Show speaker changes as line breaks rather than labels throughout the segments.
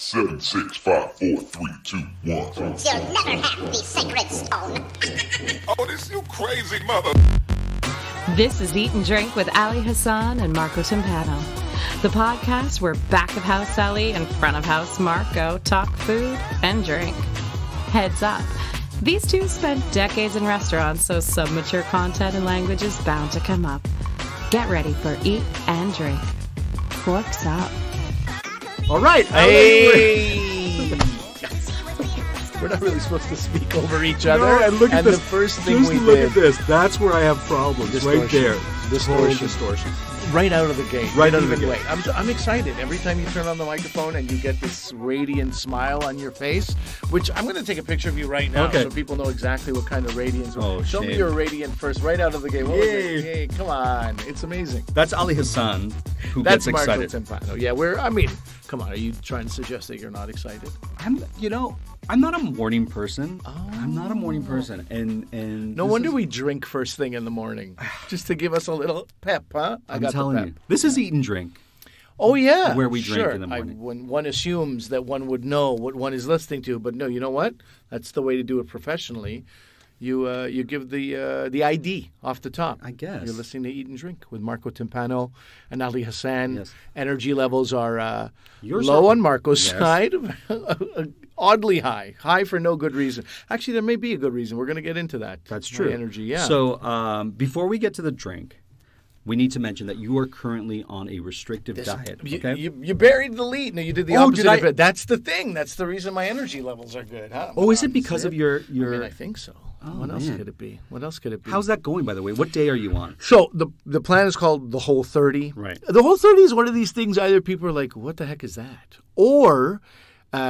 7, 6, 5, 4, 3, 2, 1.
You'll never have the sacred stone.
Oh, this you crazy mother.
This is Eat and Drink with Ali Hassan and Marco Timpano, the podcast where back of house Ali and front of house Marco talk food and drink. Heads up, these two spent decades in restaurants, so some mature content and language is bound to come up. Get ready for Eat and Drink. Forks up.
All right.
Hey! We're not really supposed to speak over each other.
No, and look at this.
The first thing
just
we
look
did,
at this. That's where I have problems.
Distortion.
Right there.
Distortion. Right out of the gate.
Right out of the gate.
Wait. I'm excited. Every time you turn on the microphone and you get this radiant smile on your face, which I'm going to take a picture of you right now so people know exactly what kind of radiance.
Oh,
Show me your radiant first, right out of the gate. What was it? Yay, come on. It's amazing.
That's Ali Hassan who
That's
gets
Marco
excited.
Timpano. Yeah, come on. Are you trying to suggest that you're not excited?
I'm not a morning person. I'm not a morning person. And
no wonder we drink first thing in the morning. Just to give us a little pep, huh?
I'm telling you. This is Eat and Drink.
Oh, yeah.
Where we drink in the morning.
When one assumes that one would know what one is listening to. But no, you know what? That's the way to do it professionally. You give the ID off the top.
I guess.
You're listening to Eat and Drink with Marco Timpano and Ali Hassan.
Yes.
Energy levels are low on Marco's side. Oddly high. High for no good reason. Actually, there may be a good reason. We're going to get into that.
That's true.
My energy, yeah.
So before we get to the drink, we need to mention that you are currently on a restrictive diet. Okay?
You buried the lead. No, you did the opposite of it. That's the thing. That's the reason my energy levels are good. Huh?
Oh, is it because of your...
I think so. What else could it be?
How's that going, by the way? What day are you on?
So the plan is called the Whole 30.
Right.
The Whole 30 is one of these things either people are like, what the heck is that? Or...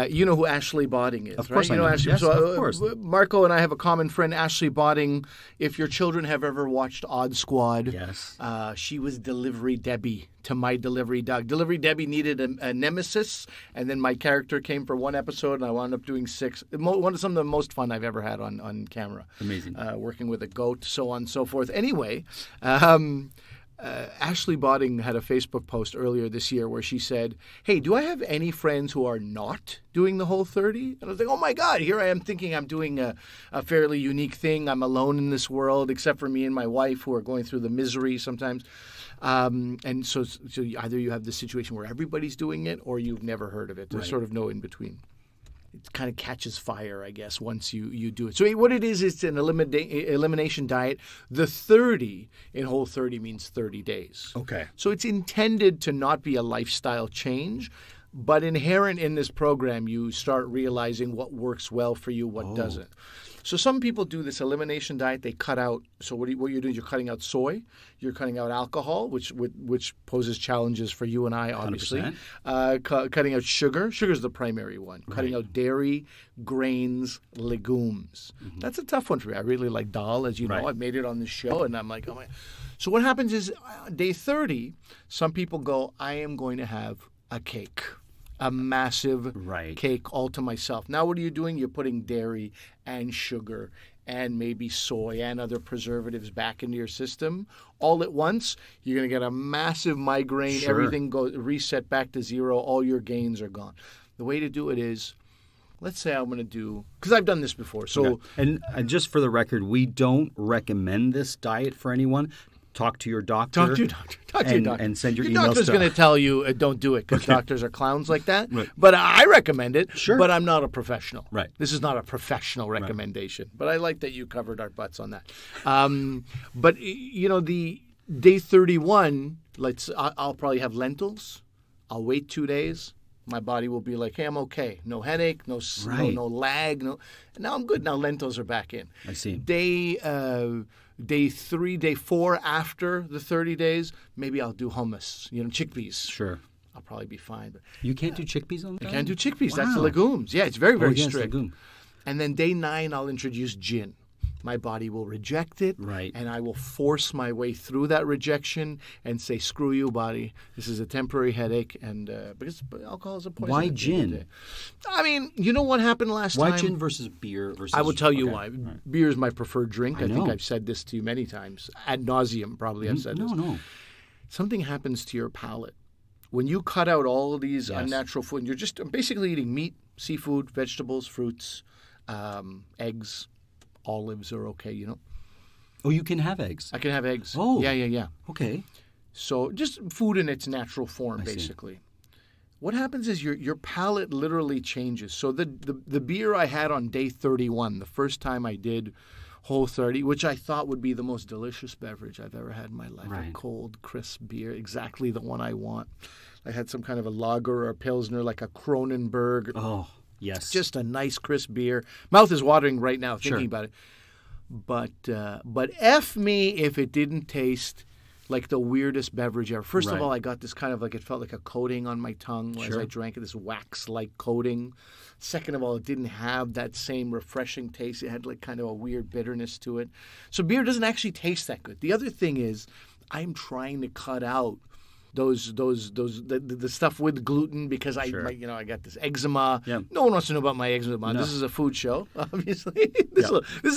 you know who Ashley Botting is,
of course,
right?
I know.
Ashley.
Yes,
so,
of course.
Marco and I have a common friend, Ashley Botting. If your children have ever watched Odd Squad,
yes,
she was Delivery Debbie to my Delivery Dog. Delivery Debbie needed a nemesis, and then my character came for one episode, and I wound up doing 6. Some of the most fun I've ever had on camera.
Amazing.
Working with a goat, so on and so forth. Anyway. Ashley Botting had a Facebook post earlier this year where she said, hey, do I have any friends who are not doing the Whole 30? And I was like, oh, my God, here I am thinking I'm doing a fairly unique thing. I'm alone in this world except for me and my wife who are going through the misery sometimes. And so either you have this situation where everybody's doing it or you've never heard of it. There's sort of no in between. It kind of catches fire, I guess, once you do it. So what it is, it's an elimination diet. The 30 in Whole 30 means 30 days.
Okay.
So it's intended to not be a lifestyle change, but inherent in this program, you start realizing what works well for you, what doesn't. So some people do this elimination diet. They cut out. So what you're doing is you're cutting out soy, you're cutting out alcohol, which poses challenges for you and I, obviously. Cutting out sugar. Sugar is the primary one. Right. Cutting out dairy, grains, legumes. Mm-hmm. That's a tough one for me. I really like dal, as you know. I've made it on this show, and I'm like, oh my. So what happens is day 30, some people go, I am going to have a cake. A massive cake all to myself. Now what are you doing? You're putting dairy and sugar and maybe soy and other preservatives back into your system all at once. You're going to get a massive migraine. Sure. Everything goes reset back to zero. All your gains are gone. The way to do it is, let's say I'm going to do, because I've done this before. So,
and just for the record, we don't recommend this diet for anyone. Talk to your doctor.
Talk to your doctor.
And send your emails.
Your doctor's going to tell you don't do it because doctors are clowns like that.
Right.
But I recommend it.
Sure.
But I'm not a professional.
Right.
This is not a professional recommendation. But I like that you covered our butts on that. But the day 31, I'll probably have lentils. I'll wait 2 days. My body will be like, hey, I'm okay. No headache, no lag. Now I'm good. Now lentils are back in.
I see.
Day 3, day 4 after the 30 days, maybe I'll do hummus, chickpeas.
Sure.
I'll probably be fine. But
you can't do chickpeas on that?
You can't do chickpeas. Wow. That's the legumes. Yeah, it's very, very strict.
Legume.
And then day 9, I'll introduce gin. My body will reject it, and I will force my way through that rejection and say, screw you, body. This is a temporary headache, and because alcohol is a poison.
Why gin?
I mean, you know what happened last time?
Why gin versus beer?
I will tell you why. Right. Beer is my preferred drink. I think I've said this to you many times. Ad nauseum, probably I've said this.
No.
Something happens to your palate when you cut out all of these
Yes.
unnatural food, and you're just basically eating meat, seafood, vegetables, fruits, eggs, olives are okay, you know.
Oh, you can have eggs.
I can have eggs.
Oh.
Yeah.
Okay.
So just food in its natural form,
see.
basically. What happens is your palate literally changes. So the beer I had on day 31, the first time I did Whole 30, which I thought would be the most delicious beverage I've ever had in my life,
Right.
a cold, crisp beer, exactly the one I want. I had some kind of a lager or a pilsner, like a Kronenberg.
Oh, yes.
Just a nice, crisp beer. Mouth is watering right now thinking
Sure.
about it. But F me if it didn't taste like the weirdest beverage ever. First of
Right.
all, I got this kind of like, it felt like a coating on my tongue as
Sure.
I drank it, this wax-like coating. Second of all, it didn't have that same refreshing taste. It had like kind of a weird bitterness to it. So beer doesn't actually taste that good. The other thing is I'm trying to cut out the stuff with gluten because I got this eczema.
Yeah.
No one wants to know about my eczema.
No.
This is a food show, obviously. This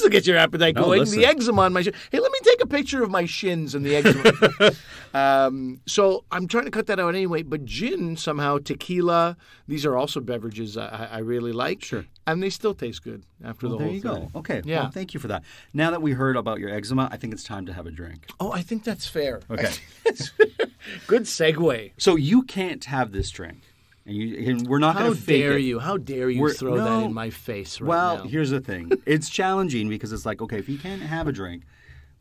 will get your appetite
No,
going.
listen.
The eczema on my shin. Hey, let me take a picture of my shins and the eczema. So I'm trying to cut that out anyway. But gin, somehow, tequila, these are also beverages I really like.
Sure.
And they still taste good after
Well,
the
there
whole
you
thing.
go. Okay.
Yeah.
Well, thank you for that. Now that we heard about your eczema, I think it's time to have a drink.
Oh, I think that's fair.
Okay.
Good segue.
So you can't have this drink, and we're not
How
going to fake
dare
it.
you? How dare you
We're-
throw that
no.
in my face right
Well,
now?
here's the thing. It's challenging because it's like, okay, if you can't have a drink,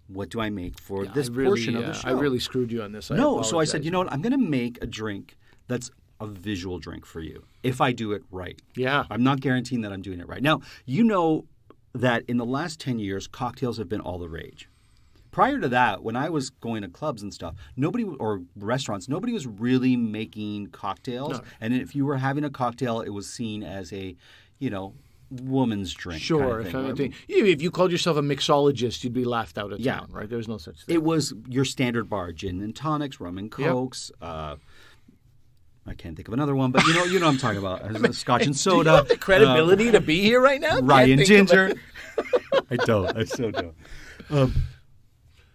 what do I make for this portion of the show?
I really screwed you on this.
No, so I said,
apologize.
you know what? I'm going to make a drink that's a visual drink for you if I do it right.
Yeah.
I'm not guaranteeing that I'm doing it right. Now, you know that in the last 10 years, cocktails have been all the rage. Prior to that, when I was going to clubs and stuff, or restaurants, nobody was really making cocktails.
No.
And if you were having a cocktail, it was seen as a, woman's drink.
Sure.
kind of thing.
If you called yourself a mixologist, you'd be laughed out of
Yeah.
town, right? There's no such thing.
It was your standard bar, gin and tonics, rum and cokes. I can't think of another one, but you know what I'm talking about. Scotch and soda.
Do you have the credibility to be here right now?
Rye
Can't
and
think of
ginger.
it.
I don't. I so don't.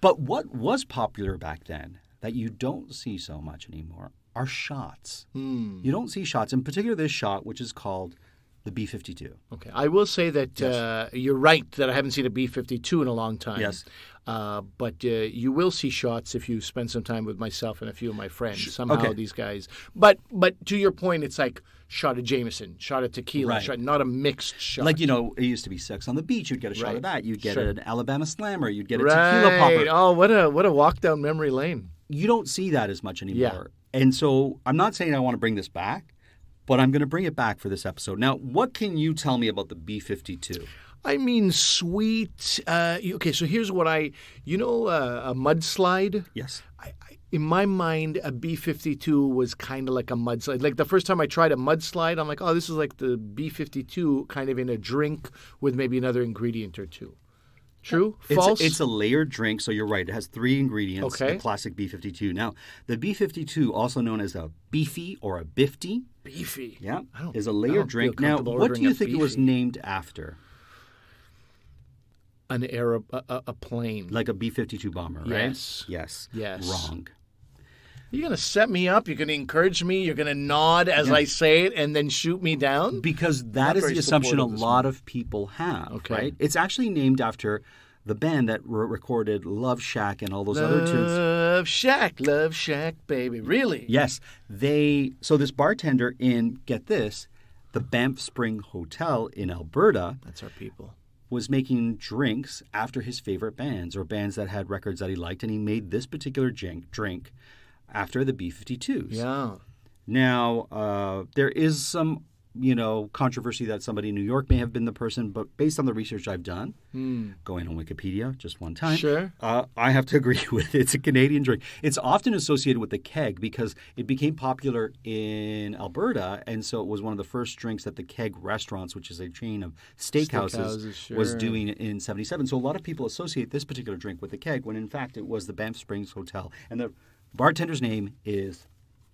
But what was popular back then that you don't see so much anymore are shots. You don't see shots, in particular this shot, which is called the B-52.
Okay. I will say that you're right that I haven't seen a B-52 in a long time.
Yes.
But you will see shots if you spend some time with myself and a few of my friends. Somehow
Okay.
these guys. But to your point, it's like shot of Jameson, shot of tequila,
Right.
not a mixed shot.
Like, it used to be Sex on the Beach. You'd get a shot
Right.
of that. You'd get
Sure.
an Alabama Slammer. You'd get a
right.
tequila popper.
Oh, what a walk down memory lane.
You don't see that as much anymore.
Yeah.
And so I'm not saying I want to bring this back, but I'm going to bring it back for this episode. Now, what can you tell me about the B-52?
I mean, sweet. Okay, so here's what a mudslide?
Yes.
In my mind, a B-52 was kind of like a mudslide. Like the first time I tried a mudslide, I'm like, oh, this is like the B-52 kind of in a drink with maybe another ingredient or two. True? False?
It's a layered drink, so you're right. It has 3 ingredients,
Okay.
the classic B-52. Now, the B-52, also known as a beefy or a bifty,
beefy.
yeah,
I don't-
is a
I
layered
don't
drink.
feel
Now,
comfortable
what do
ordering
you
a
think it was
beefy.
named after?
An Arab, a plane.
Like a B-52 bomber, right?
Yes.
Yes.
Yes.
Wrong.
You're going to set me up. You're going to encourage me. You're going to nod as I say it and then shoot me down.
Because
Not
that is
very
the assumption a
supportive this
lot of people have,
Okay.
right? It's actually named after the band that recorded Love Shack and all those other tunes.
Love Shack, baby. Really?
Yes. So this bartender in, get this, the Banff Spring Hotel in Alberta
That's our people.
was making drinks after his favorite bands or bands that had records that he liked, and he made this particular drink after the B-52s.
Yeah.
Now, there is some, controversy that somebody in New York may have been the person, but based on the research I've done, going on Wikipedia just one time,
Sure.
I have to agree with it. It's a Canadian drink. It's often associated with the keg because it became popular in Alberta, and so it was one of the first drinks that the Keg Restaurants, which is a chain of steakhouses, was
sure.
doing in 77. So a lot of people associate this particular drink with the keg when in fact it was the Banff Springs Hotel. And the bartender's name is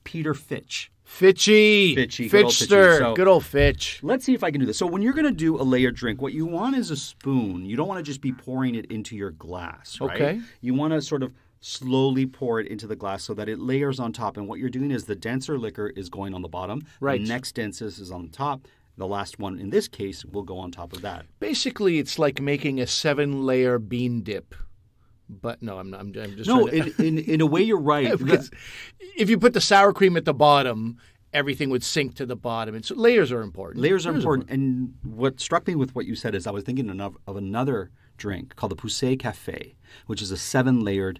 Peter Fitch.
Fitchy.
Fitchy, good old Fitchy.
Fitchster.
So-
Good old Fitch.
Let's see if I can do this. So when you're going to do a layered drink, what you want is a spoon. You don't want to just be pouring it into your glass, right?
Okay.
You want to sort of slowly pour it into the glass so that it layers on top. And what you're doing is the denser liquor is going on the bottom.
Right.
The next densest is on the top. The last one, in this case, will go on top of that.
Basically, it's like making a 7-layer bean dip. But no, I'm just
No,
trying to...
in a way, you're right.
because if you put the sour cream at the bottom, everything would sink to the bottom. And so layers are important.
Layers are important. And what struck me with what you said is I was thinking of another drink called the Poussey Café, which is a 7-layered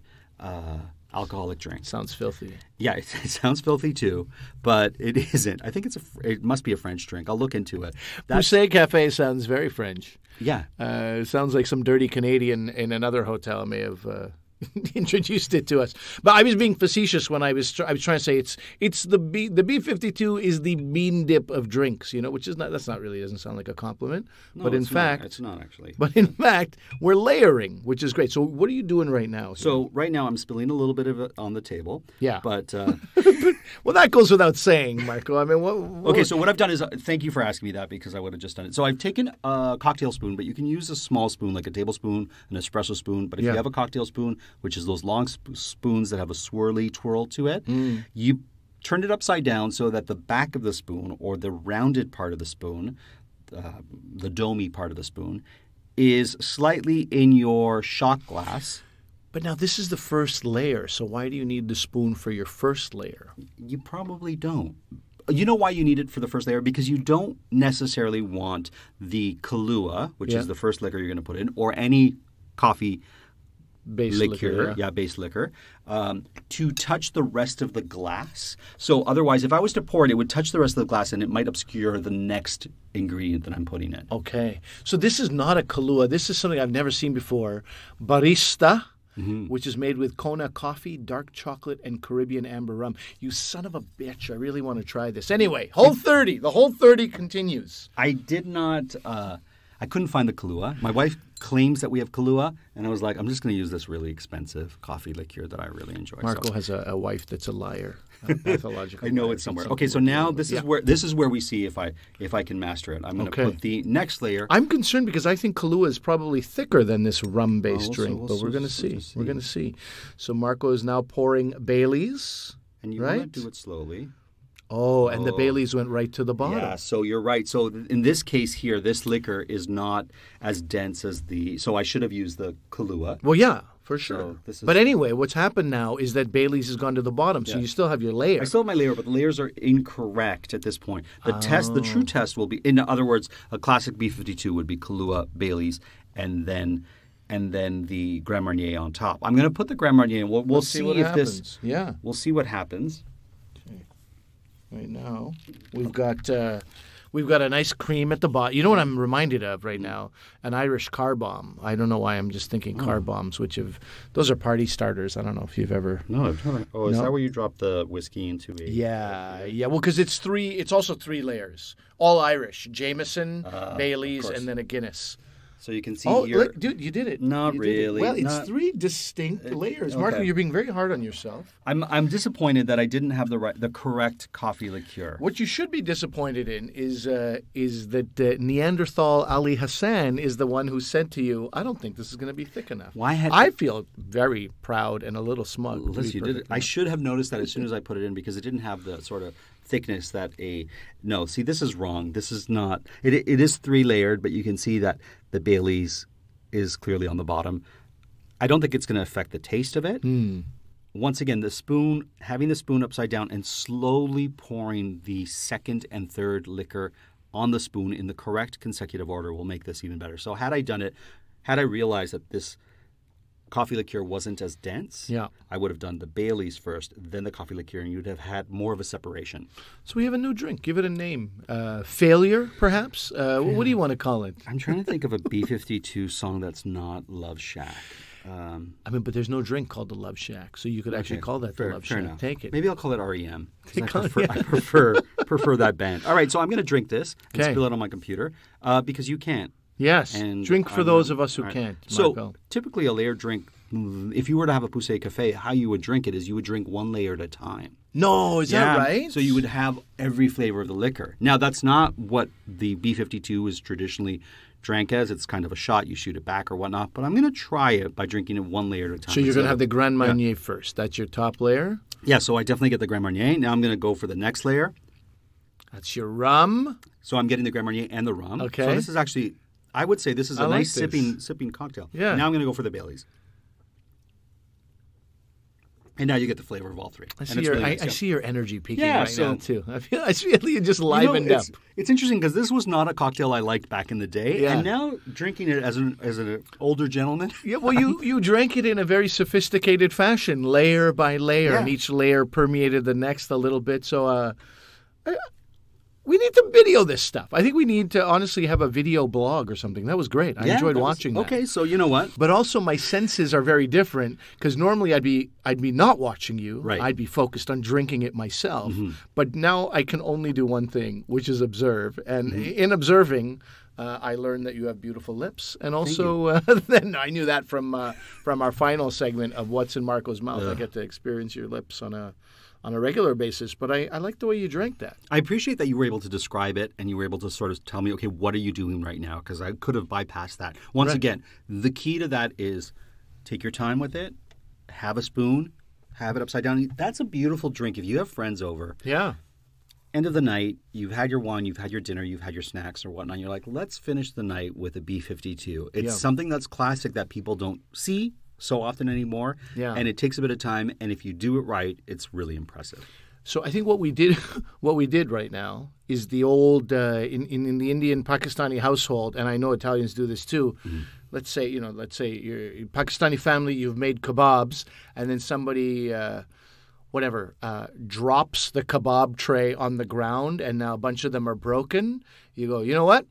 alcoholic drink.
Sounds filthy.
Yeah, it sounds filthy too, but it isn't. I think it must be a French drink. I'll look into it.
Poussey Cafe sounds very French.
Yeah.
It sounds like some dirty Canadian in another hotel may have introduced it to us. But I was being facetious when I was trying to say it's the B-52 is the bean dip of drinks, which is that's not really doesn't sound like a compliment.
No,
but in fact,
it's not actually.
But in fact, we're layering, which is great. So what are you doing right now?
So right now I'm spilling a little bit of it on the table.
Yeah.
But
well, that goes without saying, Marco. I mean,
okay. So what I've done is thank you for asking me that because I would have just done it. So I've taken a cocktail spoon, but you can use a small spoon like a tablespoon, an espresso spoon. But if you have a cocktail spoon, which is those long spoons that have a swirly twirl to it, you turn it upside down so that the back of the spoon or the rounded part of the spoon, the domey part of the spoon, is slightly in your shot glass.
But now this is the first layer, so why do you need the spoon for your first layer?
You probably don't. You know why you need it for the first layer? Because you don't necessarily want the Kalua, which is the first liquor you're going to put in, or any coffee
base liquor,
base liquor, to touch the rest of the glass. So otherwise, if I was to pour it, it would touch the rest of the glass and it might obscure the next ingredient that I'm putting in.
Okay. So this is not a Kalua. This is something I've never seen before. Barista, which is made with Kona coffee, dark chocolate, and Caribbean amber rum. You son of a bitch. I really want to try this. Anyway, Whole 30. The Whole 30 continues.
I did not... I couldn't find the Kalua. My wife claims that we have Kalua, and I was like, I'm just going to use this really expensive coffee liqueur that I really enjoy.
Marco has a wife that's a liar, a pathological.
I know
liar.
it's somewhere. Okay, so now this is where we see if I can master it. I'm going to put the next layer.
I'm concerned because I think Kalua is probably thicker than this rum-based drink, but we're going to see. We're going to see. So Marco is now pouring Baileys,
and you want to do it slowly.
Oh, and the Baileys went right to the bottom.
Yeah, so you're right. So in this case here, this liquor is not as dense as the... So I should have used the Kalua.
Well, yeah, for sure. But anyway, what's happened now is that Baileys has gone to the bottom, so you still have your layer.
I still have my layer, but the layers are incorrect at this point. The true test will be... In other words, a classic B-52 would be Kalua, Baileys, and then the Grand Marnier on top. I'm going to put the Grand Marnier in. We'll see if
happens.
We'll see what happens.
Right now, we've got a nice cream at the bottom. You know what I'm reminded of right now? An Irish car bomb. I don't know why I'm just thinking car bombs, those are party starters. I don't know if you've ever.
No, I've never. Oh, is that where you drop the whiskey into a?
Yeah. Well, because it's also 3 layers, all Irish: Jameson, Baileys, and then a Guinness.
So you can see
here. Look, dude, you did it.
Not really.
Well, it's 3 distinct layers. Marco, you're being very hard on yourself.
I'm disappointed that I didn't have the correct coffee liqueur.
What you should be disappointed in is that Neanderthal Ali Hassan is the one who said to you, "I don't think this is going to be thick enough." I feel very proud and a little smug.
Listen, you did it. I should have noticed that as soon as I put it in because it didn't have the sort of thickness that no. See, this is wrong. This is not. It is 3 layered, but you can see that the Baileys is clearly on the bottom. I don't think it's going to affect the taste of it. Once again, having the spoon upside down and slowly pouring the second and third liquor on the spoon in the correct consecutive order will make this even better. So had I realized that this coffee liqueur wasn't as dense, I would have done the Baileys first, then the coffee liqueur, and you'd have had more of a separation.
So we have a new drink. Give it a name. Failure, perhaps? What do you want to call it?
I'm trying to think of a B-52 song that's not Love Shack.
But there's no drink called the Love Shack, so you could actually call that the Love Shack.
Enough.
Take it.
Maybe I'll call it REM. I prefer that band. All right, so I'm going to drink this and spill it on my computer because you can't.
Yes,
and
drink for those of us who can't. Marco.
So typically a layered drink if you were to have a Poussey Cafe, how you would drink it is you would drink one layer at a time.
No, is that right?
So you would have every flavor of the liquor. Now, that's not what the B-52 is traditionally drank as. It's kind of a shot. You shoot it back or whatnot. But I'm going to try it by drinking it one layer at a time.
So you're going to have the Grand Marnier first. That's your top layer?
Yeah, so I definitely get the Grand Marnier. Now I'm going to go for the next layer.
That's your rum.
So I'm getting the Grand Marnier and the rum.
Okay.
So this is actually, I would say this is a nice sipping cocktail.
Yeah.
Now I'm going to go for the Baileys. And now you get the flavor of all three.
I see your energy peaking now, too. I feel you just livened up.
It's interesting because this was not a cocktail I liked back in the day.
Yeah.
And now drinking it as an older gentleman.
Yeah, well, you drank it in a very sophisticated fashion, layer by layer, and each layer permeated the next a little bit. So we need to video this stuff. I think we need to honestly have a video blog or something. That was great. I enjoyed watching that.
Okay, so you know what?
But also my senses are very different because normally I'd be not watching you.
Right.
I'd be focused on drinking it myself.
Mm-hmm.
But now I can only do one thing, which is observe. And in observing, I learned that you have beautiful lips. And also, then I knew that from our final segment of What's in Marco's Mouth. I get to experience your lips on a regular basis, but I like the way you drank that.
I appreciate that you were able to describe it and you were able to sort of tell me, okay, what are you doing right now? Because I could have bypassed that. Once again, the key to that is take your time with it, have a spoon, have it upside down. That's a beautiful drink. If you have friends over, end of the night, you've had your wine, you've had your dinner, you've had your snacks or whatnot. You're like, let's finish the night with a B-52. It's something that's classic that people don't see so often anymore, and it takes a bit of time, and if you do it right, it's really impressive.
So I think what we did right now is the old in the Indian Pakistani household, and I know Italians do this too. Mm-hmm. Let's say you're a Pakistani family, you've made kebabs, and then somebody drops the kebab tray on the ground, and now a bunch of them are broken. You go, you know what?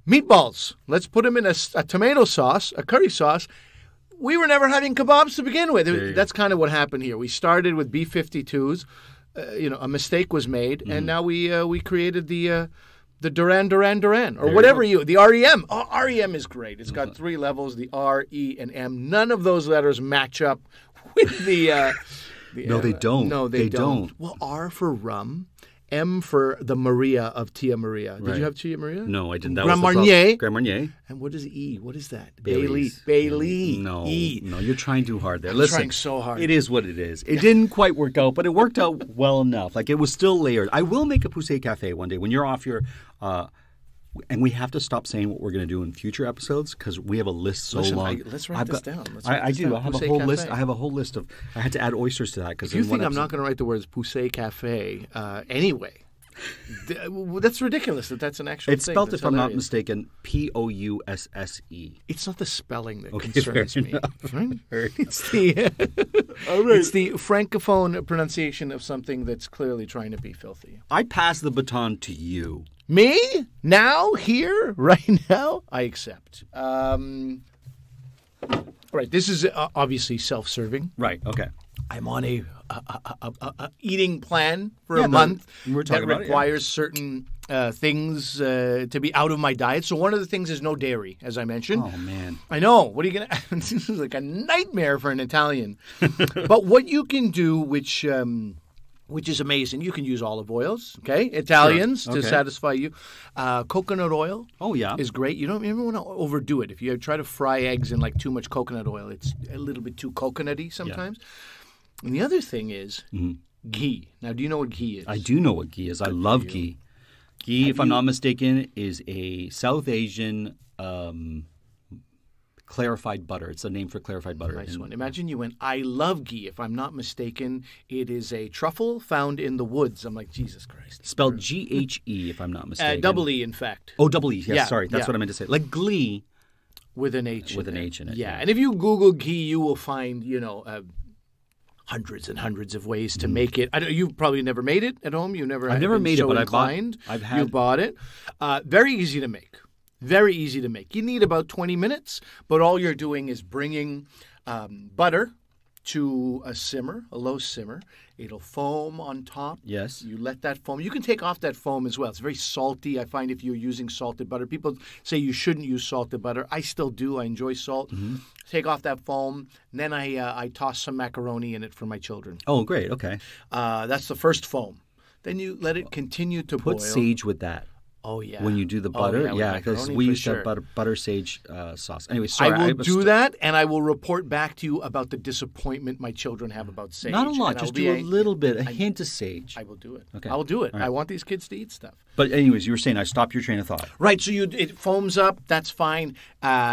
Meatballs. Let's put them in a tomato sauce, a curry sauce. We were never having kebabs to begin with. That's kind of what happened here. We started with B-52s. A mistake was made, and now we created the Duran, or whatever the REM. Oh, REM is great. It's got 3 levels, the R, E, and M. None of those letters match up with the...
No, they don't.
No, they don't. Well, R for rum. M for the Maria of Tia Maria. Did you have Tia Maria?
No, I didn't. That
Grand
was
Marnier.
Grand Marnier.
And what is E? What is that?
Baileys.
Bailey.
No,
E.
no, you're trying too hard there.
I'm
Listen,
trying so hard.
It is what it is. It didn't quite work out, but it worked out well enough. Like, it was still layered. I will make a Poussey Cafe one day when you're off your... and we have to stop saying what we're going to do in future episodes because we have a list long.
Let's write this down.
I do. I have a whole list. I have a whole list of... I had to add oysters to that because...
If you think I'm not going to write the words Poussey Cafe anyway... That's ridiculous that's an actual
It's
thing.
spelled,
That's
if I'm not
hilarious.
mistaken, Pousse.
It's not the spelling that concerns me. Right?
It's
It's the francophone pronunciation of something that's clearly trying to be filthy.
I pass the baton to you.
Me? Now? Here? Right now? I accept. All right, this is obviously self-serving.
Right, okay.
I'm on a eating plan for a month that requires certain things to be out of my diet. So one of the things is no dairy, as I mentioned.
Oh, man.
I know. What are you going to... This is like a nightmare for an Italian. But what you can do, which is amazing, you can use olive oils, okay? Italians, to satisfy you. Coconut oil is great. You don't ever want to overdo it. If you try to fry eggs in like too much coconut oil, it's a little bit too coconutty sometimes. Yeah. And the other thing is ghee. Now, do you know what ghee is?
I do know what ghee is. I love ghee. Ghee, if I'm not mistaken, is a South Asian clarified butter. It's a name for clarified butter.
Nice one. Imagine you went, I love ghee. If I'm not mistaken, it is a truffle found in the woods. I'm like, Jesus Christ.
Spelled G-H-E, if I'm not mistaken.
Double E, in fact.
Oh, double E. Yes, sorry. That's what I meant to say. Like glee.
With an H
in it.
Yeah. And if you Google ghee, you will find, hundreds and hundreds of ways to make it. You've probably never made it at home. I've
never made it, but
inclined.
I've had.
You bought it. Very easy to make. Very easy to make. You need about 20 minutes, but all you're doing is bringing butter to a simmer, a low simmer. It'll foam on top.
Yes.
You let that foam. You can take off that foam as well. It's very salty. I find if you're using salted butter, people say you shouldn't use salted butter. I still do. I enjoy salt. Take off that foam. And then I toss some macaroni in it for my children.
Oh, great. Okay.
That's the first foam. Then you let it continue to boil.
Put sage with that.
Oh, yeah.
When you do the butter,
with
because
macaroni,
we
for
used to
sure.
have butter sage sauce. Anyway, sorry.
I will do that, and I will report back to you about the disappointment my children have about sage.
Not a lot.
And
Just
I'll
do
be
a little bit, a hint of sage.
I will do it.
Okay.
I will do it.
All right.
I want these kids to eat stuff.
But anyways, you were saying I stopped your train of thought.
Right, so it foams up. That's fine.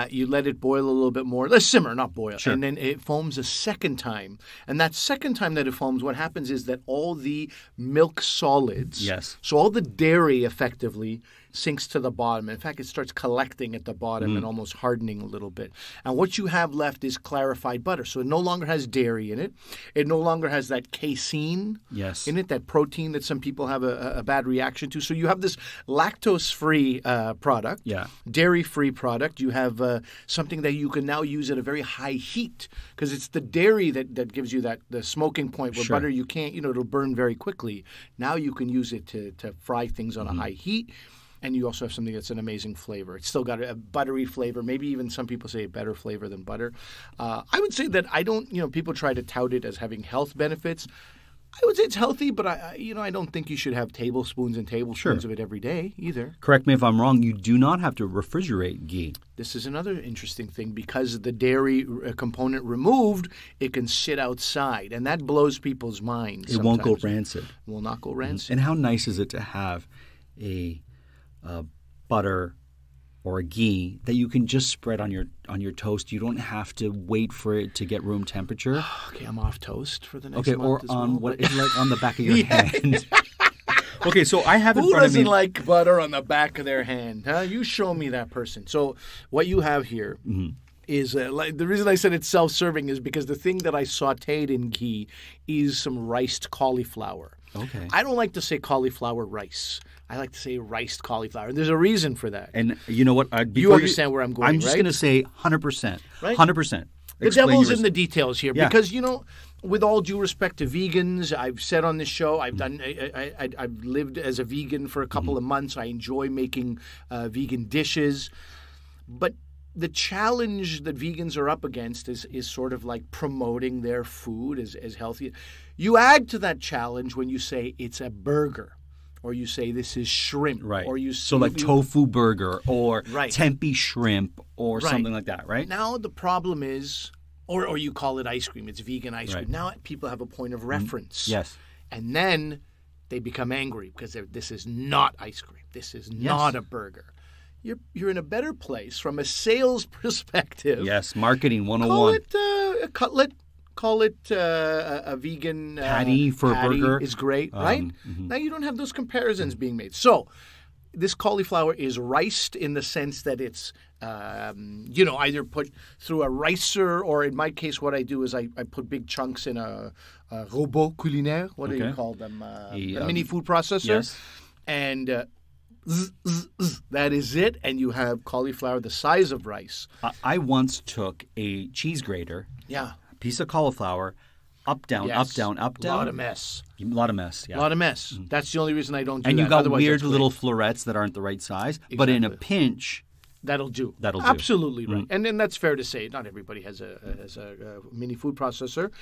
You let it boil a little bit more. Let's simmer, not boil.
Sure.
And then it foams a second time. And that second time that it foams, what happens is that all the milk solids,
Yes.
so all the dairy effectively sinks to the bottom. In fact, it starts collecting at the bottom and almost hardening a little bit. And what you have left is clarified butter. So it no longer has dairy in it. It no longer has that casein
Yes.
in it, that protein that some people have a bad reaction to. So you have this lactose-free product, dairy-free product. You have something that you can now use at a very high heat because it's the dairy that gives you the smoking point where butter you can't, it'll burn very quickly. Now you can use it to fry things on a high heat. And you also have something that's an amazing flavor. It's still got a buttery flavor, maybe even some people say a better flavor than butter. I would say that I don't, people try to tout it as having health benefits. I would say it's healthy, but I don't think you should have tablespoons and tablespoons of it every day either.
Correct me if I'm wrong. You do not have to refrigerate ghee.
This is another interesting thing. Because the dairy component removed, it can sit outside, and that blows people's minds.
It won't go rancid.
It will not go rancid.
And how nice is it to have a butter or a ghee that you can just spread on your toast? You don't have to wait for it to get room temperature.
Okay, I'm off toast for the next
month.
Or
as on what is like on the back of your hand. Okay, so I have in
Who
front of me.
doesn't like butter on the back of their hand? Huh? You show me that person. So what you have here is the reason I said it's self-serving is because the thing that I sautéed in ghee is some riced cauliflower.
Okay.
I don't like to say cauliflower rice. I like to say riced cauliflower. There's a reason for that.
And you know what?
You understand where I'm going,
I'm just going to say 100%.
Right?
100%.
The devil's in the details here because, with all due respect to vegans, I've said on this show, I've lived as a vegan for a couple of months. I enjoy making vegan dishes. But the challenge that vegans are up against is sort of like promoting their food as healthy. You add to that challenge when you say it's a burger. Or you say this is shrimp.
Right.
Or
tofu burger or tempeh shrimp or something like that, right?
Now the problem is, or you call it ice cream. It's vegan ice cream. Now people have a point of reference.
Yes.
And then they become angry because this is not ice cream. This is not a burger. You're in a better place from a sales perspective.
Yes, marketing 101.
Call it a cutlet. Call it a vegan
patty for a burger
is great, right? Now you don't have those comparisons being made. So this cauliflower is riced in the sense that it's either put through a ricer, or in my case, what I do is I put big chunks in a robot culinaire. What do you call them? A mini food processor.
Yes.
And that is it, and you have cauliflower the size of rice.
I once took a cheese grater.
Yeah.
Piece of cauliflower, up, down, up, down, up, down.
A lot of mess.
A lot of mess, yeah.
A lot of mess. That's the only reason I don't do that.
And you got
Otherwise,
weird little florets that aren't the right size. Exactly. But in a pinch,
that'll do.
That'll do.
Absolutely right. And then that's fair to say. Not everybody has a mini food processor.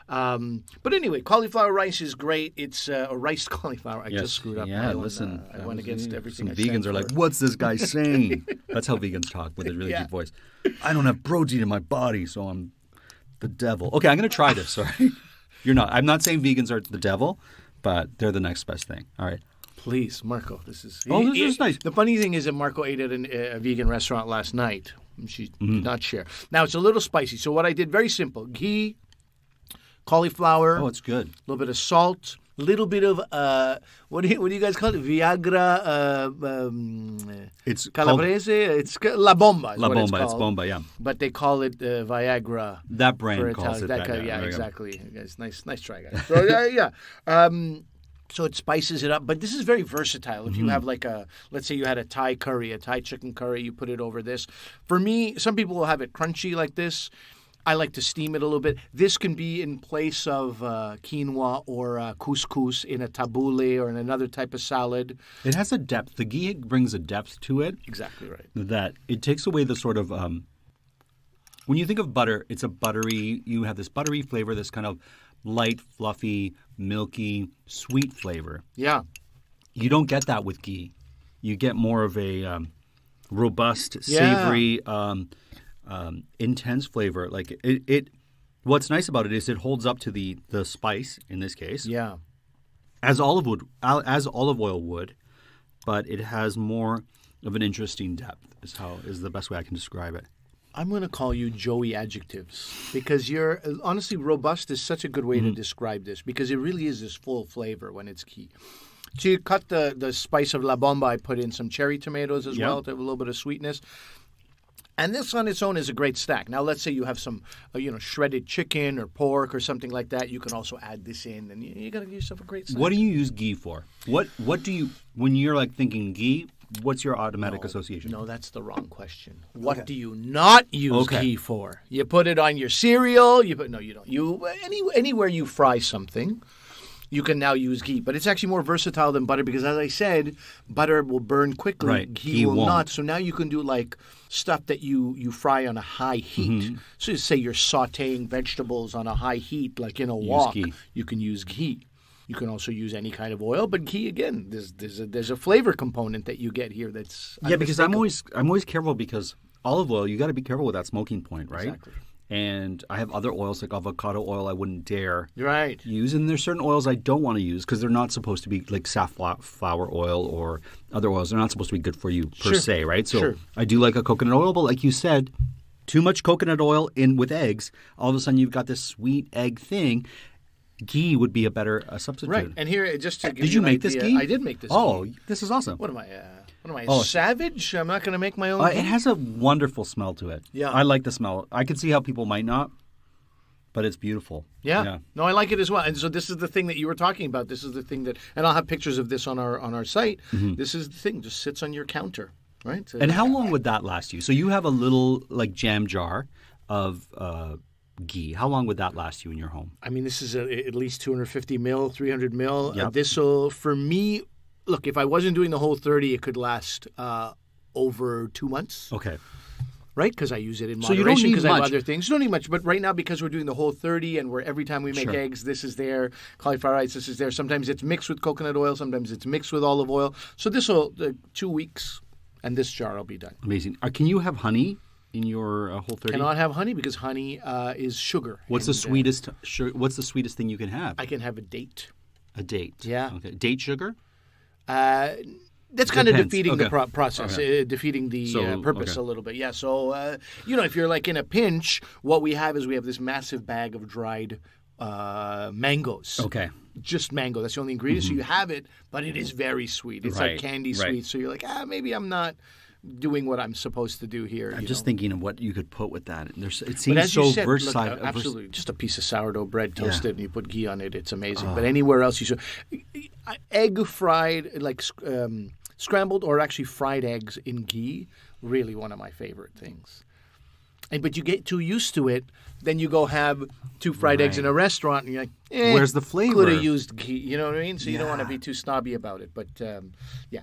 But anyway, cauliflower rice is great. It's a riced cauliflower. I just screwed up.
Yeah, listen.
I went against everything.
Some vegans are like, what's this guy saying? That's how vegans talk with a really deep voice. I don't have protein in my body, so I'm the devil. Okay, I'm going to try this. Sorry. You're not. I'm not saying vegans are the devil, but they're the next best thing. All right.
Please, Marco. This is
nice.
The funny thing is that Marco ate at a vegan restaurant last night. She did not share. Now, it's a little spicy. So what I did, very simple. Ghee, cauliflower.
Oh, it's good.
A little bit of salt. A little bit of, what do you guys call it? Viagra.
It's
Calabrese. It's La Bomba.
La Bomba.
It's
It's Bomba, yeah.
But they call it Viagra.
That brand calls it that.
Yeah, exactly. Guys, nice try, guys. So, so it spices it up. But this is very versatile. If you have let's say you had a Thai curry, a Thai chicken curry, you put it over this. For me, some people will have it crunchy like this. I like to steam it a little bit. This can be in place of quinoa or couscous in a tabbouleh or in another type of salad.
It has a depth. The ghee brings a depth to it.
Exactly right.
That it takes away the sort of when you think of butter, it's a buttery. You have this buttery flavor, this kind of light, fluffy, milky, sweet flavor.
Yeah.
You don't get that with ghee. You get more of a robust, savory, intense flavor. Like it. What's nice about it is it holds up to the spice in this case.
Yeah.
As olive oil would, but it has more of an interesting depth. Is the best way I can describe it.
I'm going to call you Joey adjectives because you're honestly robust is such a good way to describe this because it really is this full flavor when it's ghee. To cut the spice of La Bomba, I put in some cherry tomatoes as well to have a little bit of sweetness. And this on its own is a great stack. Now, let's say you have some, shredded chicken or pork or something like that. You can also add this in, and you got to give yourself a great snack.
What do you use ghee for? What do you when you're like thinking ghee? What's your automatic association?
No, that's the wrong question. What do you not use ghee for? You put it on your cereal. You don't. Anywhere you fry something, you can now use ghee. But it's actually more versatile than butter because, as I said, butter will burn quickly.
Right.
Ghee will
won't.
not. So now you can do like stuff that you fry on a high heat. So you say you're sautéing vegetables on a high heat, like in a wok.
Ghee.
You can use ghee. You can also use any kind of oil, but ghee again. There's a flavor component that you get here that's
because I'm always careful because olive oil you got to be careful with that smoking point, right?
Exactly.
And I have other oils like avocado oil I wouldn't dare use, and there's certain oils I don't want to use because they're not supposed to be like safflower oil or other oils. They're not supposed to be good for you per se, right? So I do like a coconut oil, but like you said, too much coconut oil in with eggs, all of a sudden you've got this sweet egg thing. Ghee would be a better substitute.
Right. And here, just to give
did you make this ghee?
I did make this ghee.
Oh, this is awesome.
What am I, savage? I'm not going to make my own ghee?
It has a wonderful smell to it.
Yeah.
I like the smell. I can see how people might not, but it's beautiful.
Yeah. No, I like it as well. And so this is the thing that you were talking about. This is the thing that, and I'll have pictures of this on our site. This is the thing, just sits on your counter, right?
And how long would that last you? So you have a little like jam jar of ghee. How long would that last you in your home?
I mean, this is at least 250 mil, 300 mil.
Yep.
This will, for me, look, if I wasn't doing the whole 30, it could last over 2 months.
Okay.
Right? Because I use it in
So you don't
moderation
need
because I have
much.
other things. You don't need much. But right now, because we're doing the whole 30 and every time we make eggs, this is there. Cauliflower rice, this is there. Sometimes it's mixed with coconut oil. Sometimes it's mixed with olive oil. So this will, 2 weeks, and this jar will be done.
Amazing. Can you have honey in your whole 30?
Cannot have honey because honey is sugar.
What's the sweetest? What's the sweetest thing you can have?
I can have a date.
A date.
Yeah.
Okay. Date sugar.
That's kind of defeating the process, defeating the purpose
okay.
a little bit. Yeah. So, if you're like in a pinch, what we have is this massive bag of dried mangoes.
Okay.
Just mango. That's the only ingredient. So you have it, but it is very sweet. It's like candy sweet. So you're like, maybe I'm not doing what I'm supposed to do here.
I'm just thinking of what you could put with that. It seems so versatile.
Look, absolutely. Just a piece of sourdough bread toasted and you put ghee on it. It's amazing. But anywhere else you should. Egg fried, like scrambled or actually fried eggs in ghee, really one of my favorite things. But you get too used to it, then you go have 2 fried eggs in a restaurant, and you're like,
where's the flavor?
Could have used ghee, you know what I mean? So you don't want to be too snobby about it. But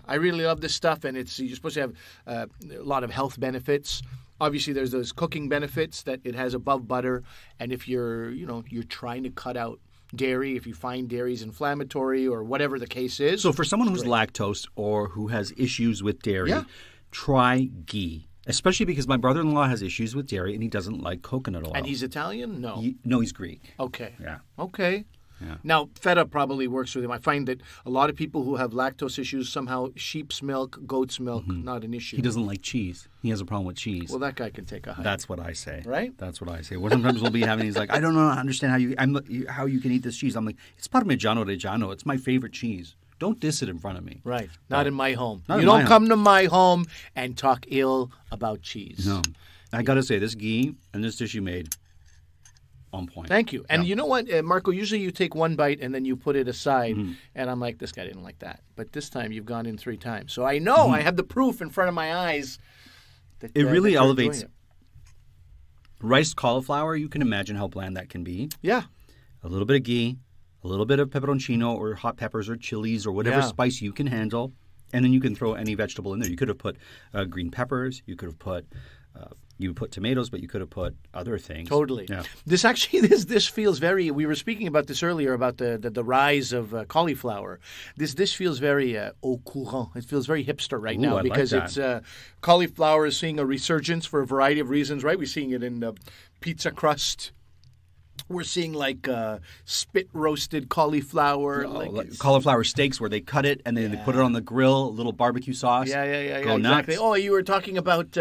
I really love this stuff, and you're supposed to have a lot of health benefits. Obviously, there's those cooking benefits that it has above butter, and if you're trying to cut out dairy, if you find dairy is inflammatory or whatever the case is.
So for someone who's lactose or who has issues with dairy, try ghee. Especially because my brother-in-law has issues with dairy and he doesn't like coconut oil.
And he's Italian? No.
No, he's Greek.
Okay.
Yeah.
Okay.
Yeah.
Now, feta probably works with him. I find that a lot of people who have lactose issues, somehow sheep's milk, goat's milk, not an issue.
He doesn't like cheese. He has a problem with cheese.
Well, that guy can take a hike.
That's what I say.
Right?
That's what I say. Well, sometimes we'll be having, he's like, I don't understand how you can eat this cheese. I'm like, it's Parmigiano Reggiano. It's my favorite cheese. Don't diss it in front of me.
Right. Not in my home.
Not
you
in
don't
my
come to my home and talk ill about cheese.
No. I got to say, this ghee and this dish you made, on point.
Thank you. And you know what, Marco, usually you take one bite and then you put it aside. And I'm like, this guy didn't like that. But this time you've gone in 3 times. So I know I have the proof in front of my eyes. That,
it really elevates. Riced cauliflower, you can imagine how bland that can be.
Yeah.
A little bit of ghee, a little bit of pepperoncino or hot peppers or chilies or whatever spice you can handle. And then you can throw any vegetable in there. You could have put green peppers. You could have put you put tomatoes, but you could have put other things.
Totally.
Yeah.
This actually, this feels very. We were speaking about this earlier about the rise of cauliflower. This feels very au courant. It feels very hipster right now
I
because
like
it's cauliflower is seeing a resurgence for a variety of reasons. Right, we're seeing it in pizza crust. We're seeing like spit roasted cauliflower,
like cauliflower steaks where they cut it and then they put it on the grill, a little barbecue sauce.
Yeah,
Go
exactly.
nuts.
Oh, you were talking about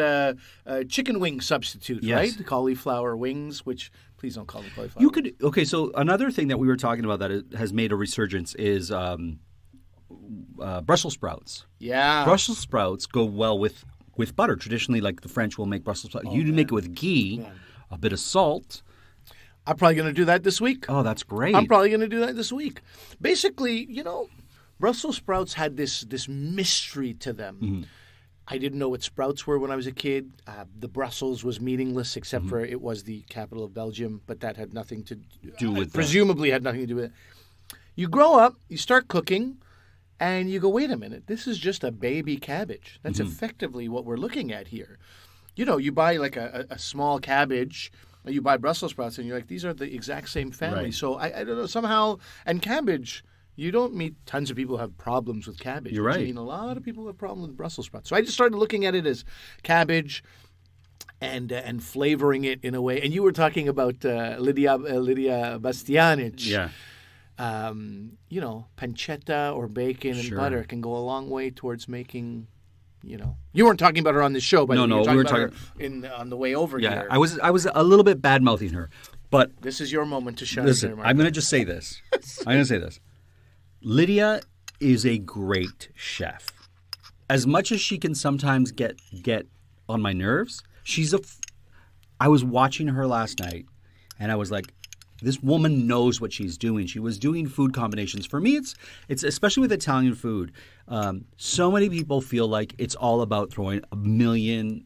chicken wing substitute,
Yes.
right? The cauliflower wings, which please don't call them cauliflower.
So another thing that we were talking about that has made a resurgence is Brussels sprouts.
Yeah.
Brussels sprouts go well with butter. Traditionally, like the French will make Brussels sprouts. You make it with ghee, a bit of salt.
I'm probably going to do that this week.
Oh, that's great.
I'm probably going to do that this week. Basically, Brussels sprouts had this mystery to them.
Mm-hmm.
I didn't know what sprouts were when I was a kid. The Brussels was meaningless except for it was the capital of Belgium, but that had nothing to
Do with
presumably had nothing to do with it. You grow up, you start cooking, and you go, wait a minute, this is just a baby cabbage. That's effectively what we're looking at here. You buy like a small cabbage. You buy Brussels sprouts and you're like, these are the exact same family.
Right.
So I don't know, somehow, and cabbage, you don't meet tons of people who have problems with cabbage.
You're
but
right.
You mean a lot of people have problems with Brussels sprouts. So I just started looking at it as cabbage and flavoring it in a way. And you were talking about Lydia Bastianich.
Yeah.
Pancetta or bacon and
Sure.
butter can go a long way towards making... You weren't talking about her on this show, but
No,
you were
we were
talking about her on the way over
Yeah,
here.
I was a little bit bad mouthing her, but
This is your moment to shine.
listen,
here, Mark.
I'm going to just say this. Lydia is a great chef. As much as she can sometimes get on my nerves, I was watching her last night, and I was like, this woman knows what she's doing. She was doing food combinations. For me, it's especially with Italian food. So many people feel like it's all about throwing a million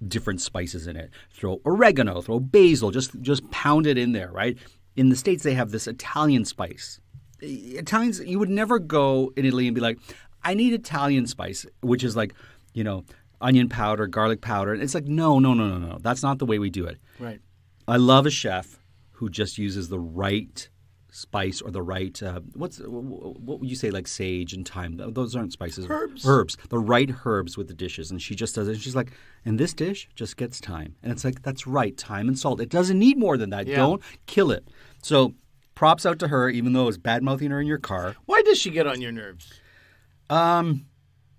different spices in it. Throw oregano, throw basil, just pound it in there, right? In the States, they have this Italian spice. Italians, you would never go in Italy and be like, I need Italian spice, which is like, onion powder, garlic powder. And it's like, no. That's not the way we do it.
Right.
I love a chef who just uses the right spice or the right what would you say, like sage and thyme? Those aren't spices. Herbs. The right herbs with the dishes, and she just does it. And she's like, and this dish just gets thyme, and it's like, that's right, thyme and salt. It doesn't need more than that.
Yeah.
Don't kill it. So props out to her, even though it was bad mouthing her in your car.
Why does she get on your nerves?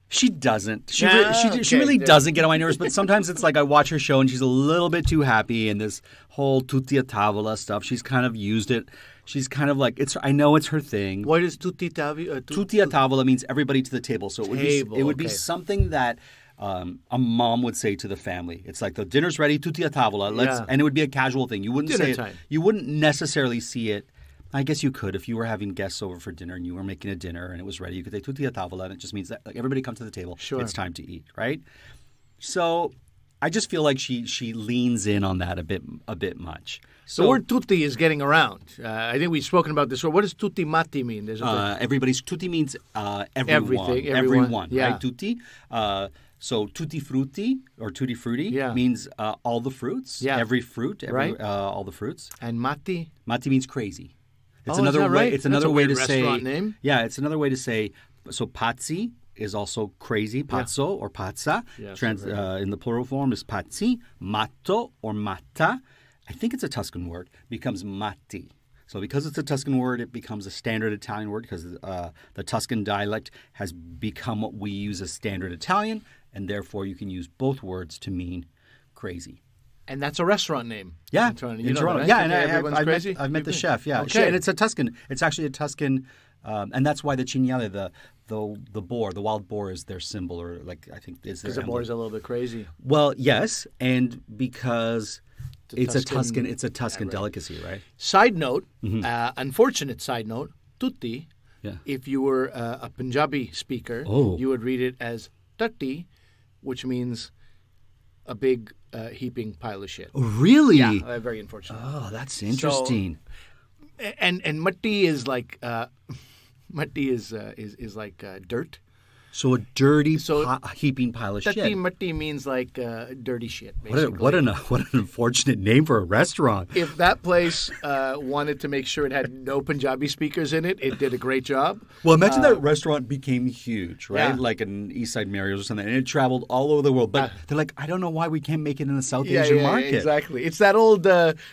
She doesn't. She
okay.
really doesn't get on my nerves, but sometimes it's like I watch her show and she's a little bit too happy, and this whole tutti a tavola stuff, she's kind of used it. She's kind of like, I know it's her thing.
What is tutti tavola?
Tutti a tavola means everybody to the table. So it would be something that a mom would say to the family. It's like, the dinner's ready, tutti a tavola. And it would be a casual thing. You wouldn't
Dinner
say it.
time.
You wouldn't necessarily see it. I guess you could if you were having guests over for dinner and you were making a dinner and it was ready. You could say tutti a tavola, and it just means that like everybody come to the table.
Sure.
It's time to eat, right? So I just feel like she leans in on that a bit much. So
The word tutti is getting around. I think we've spoken about this. What does tutti matti mean?
everybody's tutti means everyone.
Everything, everyone.
Everyone,
Yeah.
right? Tutti. So tutti frutti or tutti frutti means all the fruits.
Yeah.
Every fruit.
Right.
All the fruits.
And matti?
Matti means crazy. It's
Oh,
another
is that
way.
right?
It's
That's
another
a
way
weird
to say.
restaurant name.
Yeah, it's another way to say. So pazzi is also crazy. Pazzo or pazza.
Yes,
In the plural form is pazzi. Matto or matta. I think it's a Tuscan word. Becomes matti. So because it's a Tuscan word, it becomes a standard Italian word because the Tuscan dialect has become what we use as standard Italian, and therefore you can use both words to mean crazy.
And that's a restaurant name.
Yeah,
in Toronto.
in Toronto.
Right?
Yeah, and
Okay, everyone's crazy.
I've met the chef. Yeah,
Okay.
and it's a Tuscan. It's actually a Tuscan, and that's why the cinghiale, the boar, the wild boar, is their symbol, or like I think is their
Because the boar
emblem.
is a little bit crazy.
Well, yes, and because it's
Tuscan-
a Tuscan delicacy, right?
Side note, unfortunate side note, tutti,
Yeah.
if you were a Punjabi speaker,
Oh.
you would read it as tutti, which means a big heaping pile of shit.
Really?
Yeah, very unfortunate.
Oh, that's interesting.
And matti is like like dirt.
So a dirty heaping pile of
Tatti
shit.
matti means like dirty shit. Basically.
What an unfortunate name for a restaurant.
If that place wanted to make sure it had no Punjabi speakers in it, it did a great job.
Well, imagine that restaurant became huge, right?
Yeah.
Like an East Side Mario's or something, and it traveled all over the world. But they're like, I don't know why we can't make it in the South Asian market.
Exactly. It's that old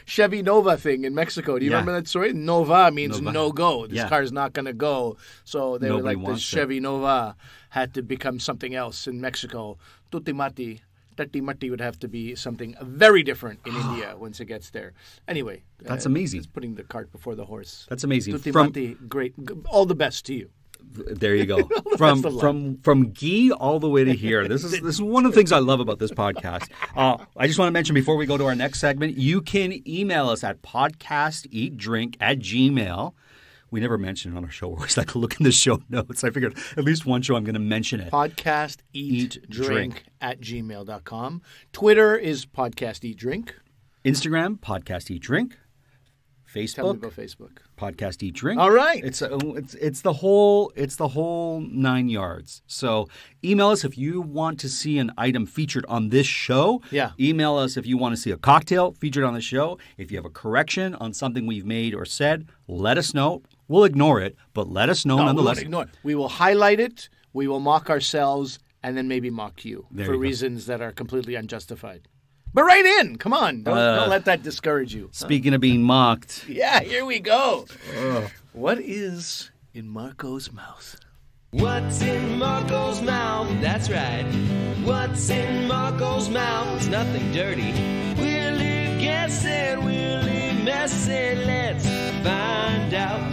Chevy Nova thing in Mexico. Do you remember that story? Nova means no go. This car's not going to go. So they were like, the Chevy Nova had to become something else in Mexico. Tutti matti would have to be something very different in India once it gets there. Anyway.
That's amazing.
It's putting the cart before the horse.
That's amazing.
Tutti matti, great. All the best to you.
There you go. From Ghee all the way to here. This is one of the things I love about this podcast. I just want to mention before we go to our next segment, you can email us at podcasteatdrink@gmail.com. We never mention it on our show. We're always like, look in the show notes. I figured at least one show I'm going to mention it.
Podcasteatdrink@gmail.com. Twitter is podcasteatdrink.
Instagram, podcasteatdrink. Facebook.
Tell me about Facebook.
Podcast Eat Drink.
All right.
It's the whole 9 yards. So email us if you want to see an item featured on this show.
Yeah.
Email us if you want to see a cocktail featured on the show. If you have a correction on something we've made or said, let us know. We'll ignore it, but let us know nonetheless.
We won't ignore it. We will highlight it. We will mock ourselves and then maybe mock you for reasons that are completely unjustified. But write in. Come on. Don't let that discourage you.
Speaking of being mocked.
Yeah, here we go. What is in Marco's mouth?
What's in Marco's mouth? That's right. What's in Marco's mouth? It's nothing dirty. Will he guess it? Will he mess it? Let's find out.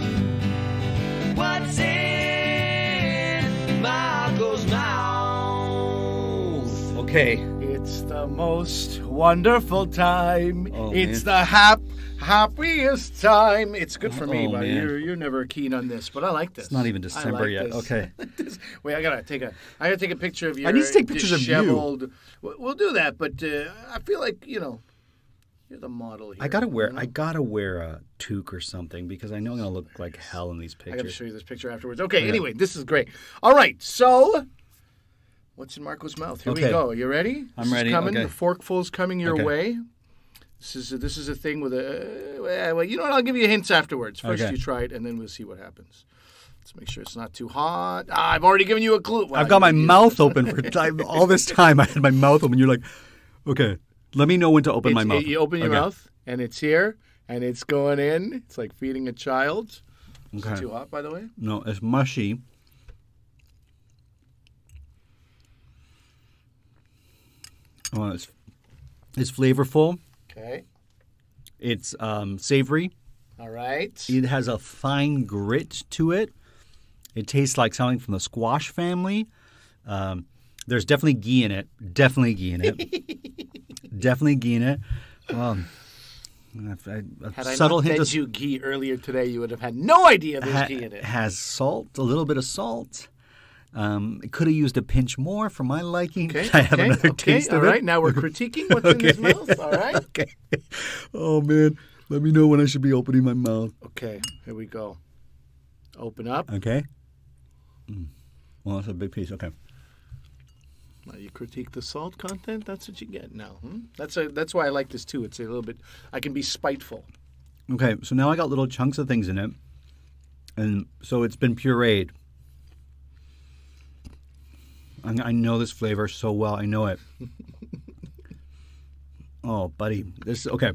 What's in Marco's mouth?
Okay.
It's the most wonderful time. It's the happiest time. It's good for me, but you're never keen on this. But I like this.
It's not even December yet.
This.
Okay.
Wait, I gotta take a picture of your.
I need to take pictures of you.
We'll do that, but I feel like you're the model here.
I gotta wear a toque or something because I know I'm gonna look like hell in these pictures.
I gotta show you this picture afterwards. Okay. Anyway, this is great. All right, so. What's in Marco's mouth? Here we go. You ready?
I'm ready.
Coming.
Okay.
The forkful's coming your way. This is a thing with a. Well, you know what? I'll give you hints afterwards. First, you try it, and then we'll see what happens. Let's make sure it's not too hot. I've already given you a clue. Well,
I've got my mouth open for time. All this time. I had my mouth open. You're like, okay, let me know when to open my mouth.
You open your mouth, and it's here, and it's going in. It's like feeding a child. Okay. Is it too hot, by the way?
No, it's mushy. Oh, it's flavorful.
Okay.
It's savory.
All right.
It has a fine grit to it. It tastes like something from the squash family. There's definitely ghee in it. Definitely ghee in it. Definitely ghee in it.
Had I not fed you ghee earlier today, you would have had no idea there's ghee in it.
It has salt, a little bit of salt. It could have used a pinch more for my liking.
Okay,
I have another taste of it.
All right, now we're critiquing what's in his mouth. All right.
Okay. Oh, man. Let me know when I should be opening my mouth.
Okay, here we go. Open up.
Okay. Well, that's a big piece. Okay.
Now you critique the salt content. That's what you get now. That's why I like this too. It's a little bit. I can be spiteful.
Okay, so now I got little chunks of things in it, and so it's been pureed. I know this flavor so well. I know it. Oh, buddy, this okay.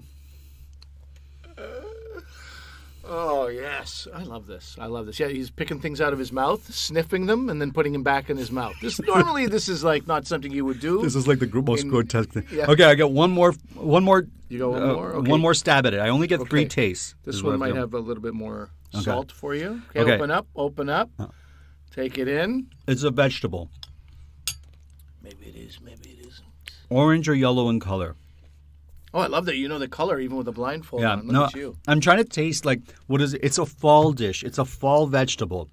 Oh, yes. I love this. Yeah, he's picking things out of his mouth, sniffing them, and then putting them back in his mouth. Normally, this is like not something you would do.
This is like the most grotesque thing. Yeah. Okay, I got one more.
You go one more? Okay.
One more stab at it. I only get 3 tastes.
This one might have a little bit more salt for you. Okay, open up. Take it in.
It's a vegetable.
Maybe it is, maybe it isn't.
Orange or yellow in color.
Oh, I love that you know the color even with a blindfold on. Look at you.
I'm trying to taste like, what is it? It's a fall dish. It's a fall vegetable.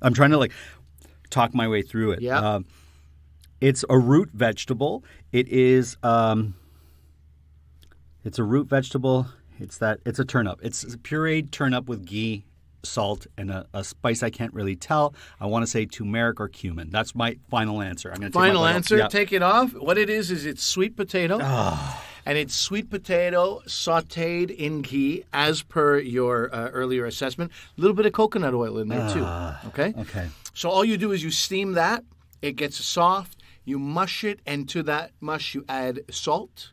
I'm trying to talk my way through it.
Yeah.
It's a root vegetable. It is. It's a root vegetable. It's a turnip. It's a pureed turnip with ghee, salt, and a spice I can't really tell. I want to say turmeric or cumin. That's my final answer. I'm going to
Final answer. Take it off. What it is it's sweet potato. And it's sweet potato sautéed in ghee, as per your earlier assessment. A little bit of coconut oil in there, too. Okay?
Okay.
So all you do is you steam that. It gets soft. You mush it, and to that mush you add salt,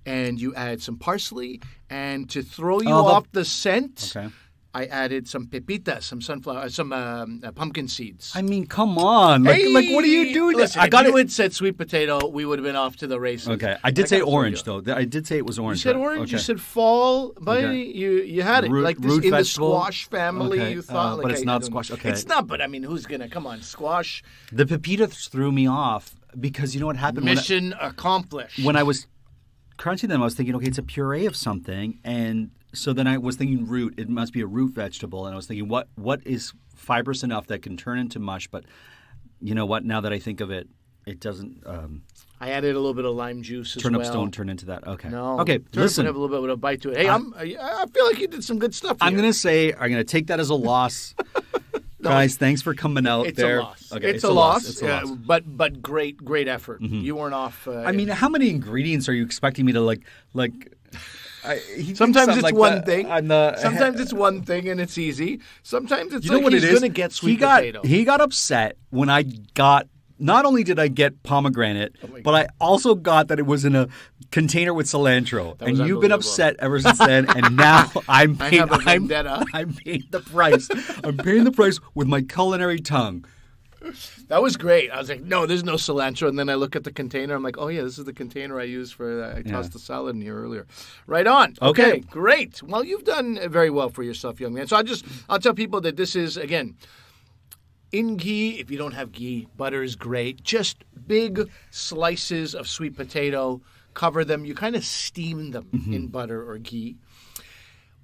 and you add some parsley. And to throw you off the scent, I added some pepitas, some pumpkin seeds.
I mean, come on. Like, what are you doing?
Listen, if you had said sweet potato, we would have been off to the races.
Okay. I did say orange, though. I did say it was orange.
You said orange. Okay. You said fall. But you had it. Like this in
vegetable.
The squash family, you thought.
But it's not squash. Okay.
It's not, but I mean, who's going to, come on, squash.
The pepitas threw me off because you know what happened?
Mission accomplished.
When I was crunching them, I was thinking, okay, it's a puree of something, and so then I was thinking root. It must be a root vegetable, and I was thinking, what is fibrous enough that can turn into mush? But you know what? Now that I think of it, it doesn't.
I added a little bit of lime juice as
Turnips
well.
don't turn into that. Okay.
No.
Okay.
Turnips
Listen.
have a little bit of a bite to it. Hey, I feel like you did some good stuff here.
I'm going to take that as a loss. Guys, thanks for coming out there.
It's a loss.
Okay,
it's a loss.
It's a loss.
But great effort.
Mm-hmm.
You weren't off.
I mean, how many ingredients are you expecting me to like?
Sometimes it's
like
one thing. Sometimes it's one thing and it's easy. Sometimes it's
what
he's
it is?
going to get sweet potato.
He got upset when I got. Not only did I get pomegranate, but I also got that it was in a container with cilantro. And you've been upset ever since then. And now I'm paying the price. I'm paying the price with my culinary tongue.
That was great. I was like, no, there's no cilantro. And then I look at the container. I'm like, oh, yeah, this is the container I used for I tossed the salad in here earlier. Right on. Okay, great. Well, you've done very well for yourself, young man. So I'll tell people that this is, again, in ghee. If you don't have ghee, butter is great. Just big slices of sweet potato. Cover them. You kind of steam them in butter or ghee.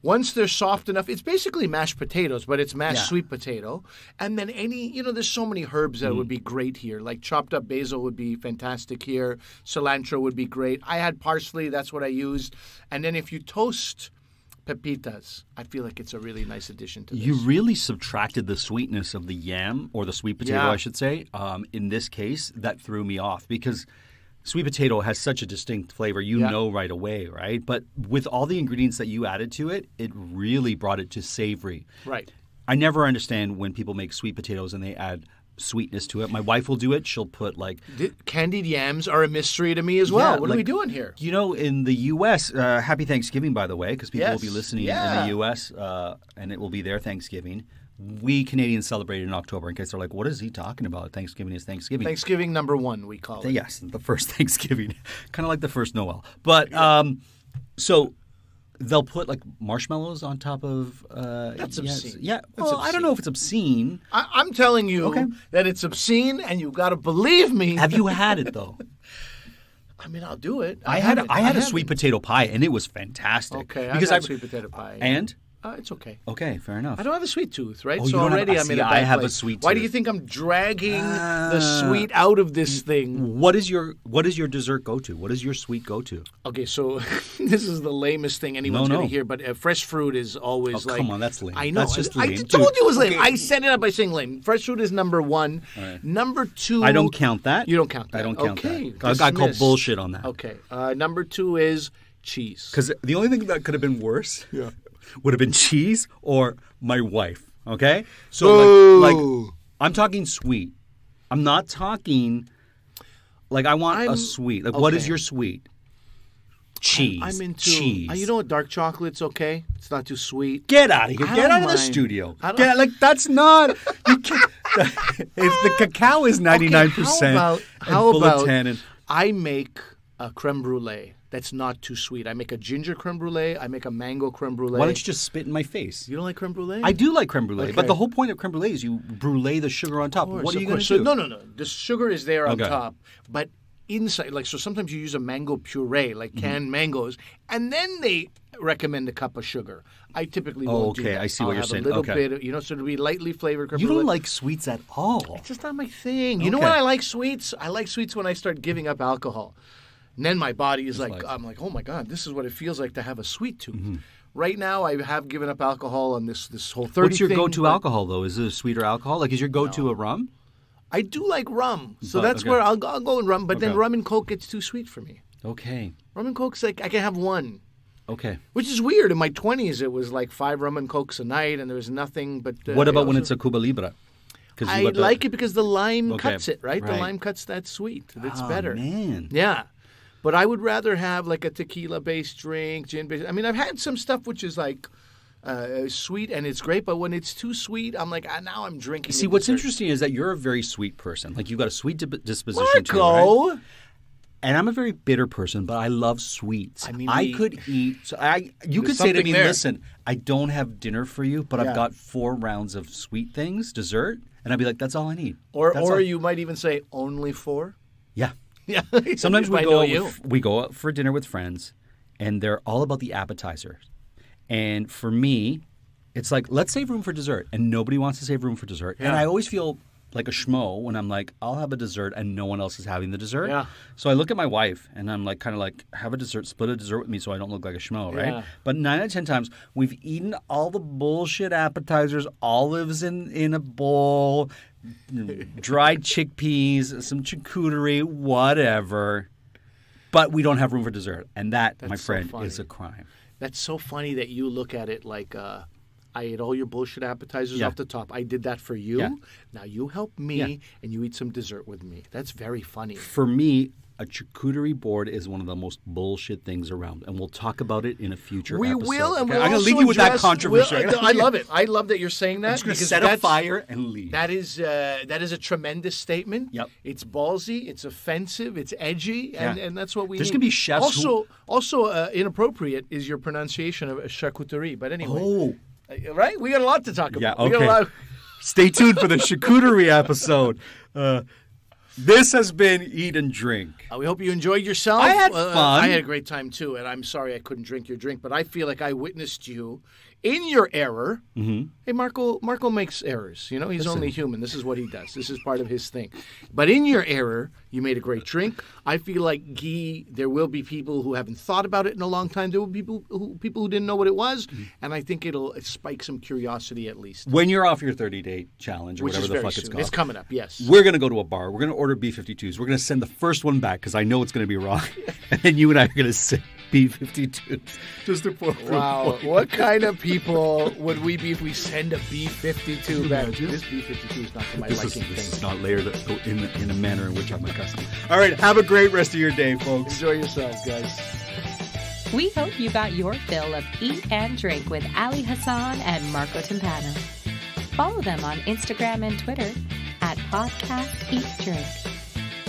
Once they're soft enough, it's basically mashed potatoes, but it's mashed sweet potato. And then there's so many herbs that would be great here. Like chopped up basil would be fantastic here. Cilantro would be great. I had parsley. That's what I used. And then if you toast pepitas, I feel like it's a really nice addition to this.
You really subtracted the sweetness of the yam, or the sweet potato, I should say. In this case, that threw me off because sweet potato has such a distinct flavor, you know right away, right? But with all the ingredients that you added to it, it really brought it to savory.
Right.
I never understand when people make sweet potatoes and they add sweetness to it. My wife will do it. She'll put
candied yams are a mystery to me as well. What are we doing here?
You know, in the U.S., happy Thanksgiving, by the way, because people will be listening in the U.S., and it will be their Thanksgiving. We Canadians celebrate in October in case they're like, what is he talking about? Thanksgiving is Thanksgiving.
Thanksgiving #1, we call it.
Yes, the first Thanksgiving. Kind of like the first Noel. But so they'll put like marshmallows on top of.
That's obscene.
Yeah. Well, I don't know if it's obscene.
I'm telling you that it's obscene, and you've got to believe me.
Have you had it though?
I mean, I'll do it.
I had a sweet potato pie, and it was fantastic.
Okay, I've had sweet potato pie.
And?
It's okay.
Okay, fair enough.
I don't have a sweet tooth, right?
Oh,
so already I'm in a bad place.
I have a sweet tooth.
Why do you think I'm dragging the sweet out of this thing?
What is your dessert go-to? What is your sweet go-to?
Okay, so this is the lamest thing anyone's going to hear, but fresh fruit is always
come on, that's lame.
I know.
That's just lame.
I told you it was lame. I set it up by saying lame. Fresh fruit is #1. Right. #2.
I don't count that.
You don't count that.
I don't count that. I call bullshit on that.
Okay. #2 is cheese.
Because the only thing that could have been worse would have been cheese or my wife. Okay? So like I'm talking sweet. I'm not talking like I want a sweet. Like what is your sweet? Cheese.
I'm into
cheese.
You know what? Dark chocolate's okay. It's not too sweet.
Get out of here. Get out of the studio. That's not. You can't. If the cacao is 99%.
How about I make a creme brulee that's not too sweet. I make a ginger creme brulee. I make a mango creme brulee.
Why don't you just spit in my face?
You don't like creme brulee?
I do like creme brulee, but the whole point of creme brulee is you brulee the sugar on top. What are you going to do?
No. The sugar is there on top, but inside. Like, so sometimes you use a mango puree, like canned mangoes, and then they recommend a cup of sugar. I typically won't do that.
I see what
I'll
you're
have
saying.
A little
Okay.
bit, so it'll be lightly flavored.
You don't like sweets at all.
It's just not my thing. You know when I like sweets? I like sweets when I start giving up alcohol. And then my body is like, I'm like, oh my God, this is what it feels like to have a sweet tooth. Right now, I have given up alcohol on this whole 30
What's your
thing,
go-to
but
alcohol, though? Is it a sweeter alcohol? Like, is your go-to a rum?
I do like rum. So
But-
that's
okay.
where I'll go in rum. But then
Okay.
rum and Coke gets too sweet for me.
Okay.
Rum and Coke's like, I can have one.
Okay.
Which is weird. In my 20s, it was like 5 rum and Cokes a night, and there was nothing but...
What about when
also-
it's a Cuba Libre? 'Cause you
I
let the-
like it because the lime
Okay,
cuts it, right? The
right.
lime cuts that sweet. It's
Oh,
better.
man.
Yeah. But I would rather have like a tequila-based drink, gin-based... I mean, I've had some stuff which is like sweet, and it's great, but when it's too sweet, I'm like, now I'm drinking.
See,
the
what's
dessert.
interesting is that you're a very sweet person. Like, you've got a sweet disposition to you,
Marco!
right? And I'm a very bitter person, but I love sweets.
I mean,
I could eat. So you could
There's
say to
something
me,
there.
"Listen, I don't have dinner for you, but
Yeah.
I've got 4 rounds of sweet things, dessert," and I'd be like, "That's all I need."
Or
That's all.
you might even say, only 4?
Yeah.
Yeah.
Sometimes we
I
go
know
out
you.
we go out for dinner with friends, and they're all about the appetizers. And for me, it's like, let's save room for dessert, and nobody wants to save room for dessert. And
Yeah.
I always feel like a schmo when I'm like, I'll have a dessert and no one else is having the dessert.
Yeah.
So I look at my wife and I'm like, kind of like, have a dessert, split a dessert with me so I don't look like a schmo, right?
Yeah.
But 9 out of 10 times, we've eaten all the bullshit appetizers, olives in a bowl, dried chickpeas, some charcuterie, whatever. But we don't have room for dessert. And that, my
That's so
friend,
funny.
is a crime.
That's so funny that you look at it like, I ate all your bullshit appetizers
Yeah.
off the top. I did that for you.
Yeah.
Now you help me,
Yeah.
and you eat some dessert with me. That's very funny.
For me, a charcuterie board is one of the most bullshit things around, and we'll talk about it in a future
We
episode.
will, and
okay?
we'll
I'm going
also
to leave you with that
address-
controversy.
I love it. I love that you're saying that.
I'm just going to
because
set a
that's-
fire and leave.
That is a tremendous statement.
Yep.
It's ballsy. It's offensive. It's edgy, and,
Yeah.
and that's what we
There's
need.
gonna be chefs who-
Also, inappropriate is your pronunciation of charcuterie. But anyway,
Oh.
Right? We got a lot to talk about.
Yeah,
We got a
okay.
lot-
Stay tuned for the charcuterie episode. This has been Eat and Drink.
We hope you enjoyed yourself.
I had fun.
I had a great time too, and I'm sorry I couldn't drink your drink, but I feel like I witnessed you in your error. Mm-hmm. Hey, Marco makes errors. You know, he's only human. This is what he does. This is part of his thing. But in your error, you made a great drink. I feel like Ghee. There will be people who haven't thought about it in a long time. There will be people who didn't know what it was, and I think it'll spike some curiosity at least.
When you're off your 30-day challenge or
Which
whatever
is
the
very
fuck
soon.
it's called,
It's coming up. Yes.
we're going to go to a bar. We're going to order B-52s. We're going to send the first one back because I know it's going to be wrong. And then you and I are going to send B-52s just to pour
Wow, what kind of people would we be if we send a B-52 back? This B-52 is not for my
This
liking.
is not layered in a manner in which I'm accustomed. All right, have a great rest of your day, folks.
Enjoy yourselves, guys.
We hope you got your fill of Eat and Drink with Ali Hassan and Marco Timpano. Follow them on Instagram and Twitter at Podcast Eat Drink.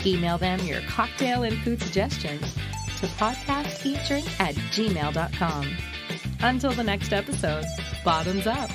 Email them your cocktail and food suggestions to podcasteatdrink@gmail.com. Until the next episode, bottoms up.